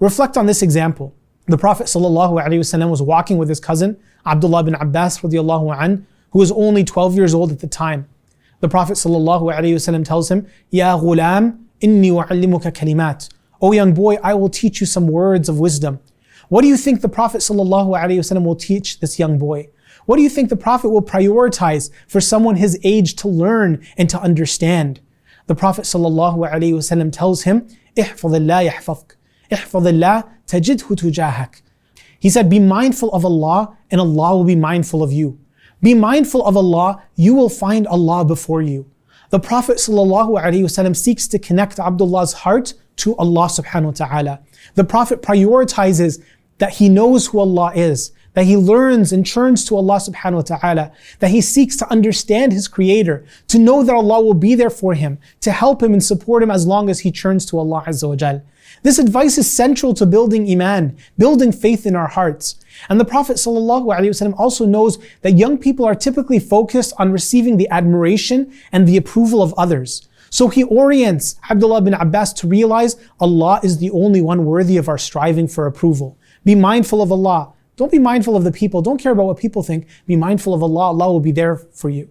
Reflect on this example. The Prophet ﷺ was walking with his cousin, Abdullah bin Abbas radiallahu anh, who was only 12 years old at the time. The Prophet ﷺ tells him, Ya ghulam, inni u'allimuka kalimat. O young boy, I will teach you some words of wisdom. What do you think the Prophet ﷺ will teach this young boy? What do you think the Prophet will prioritize for someone his age to learn and to understand? The Prophet ﷺ tells him, Ihfadillah yahfadhk. Ihfadillah tajidhu tujahak. He said, be mindful of Allah and Allah will be mindful of you. Be mindful of Allah, you will find Allah before you. The Prophet ﷺ seeks to connect Abdullah's heart to Allah subhanahu wa ta'ala. The Prophet prioritizes that he knows who Allah is, that he learns and turns to Allah subhanahu wa ta'ala, that he seeks to understand his Creator, to know that Allah will be there for him, to help him and support him as long as he turns to Allah Azza wa Jal. This advice is central to building iman, building faith in our hearts. And the Prophet ﷺ also knows that young people are typically focused on receiving the admiration and the approval of others. So he orients Abdullah bin Abbas to realize Allah is the only one worthy of our striving for approval. Be mindful of Allah. Don't be mindful of the people. Don't care about what people think. Be mindful of Allah. Allah will be there for you.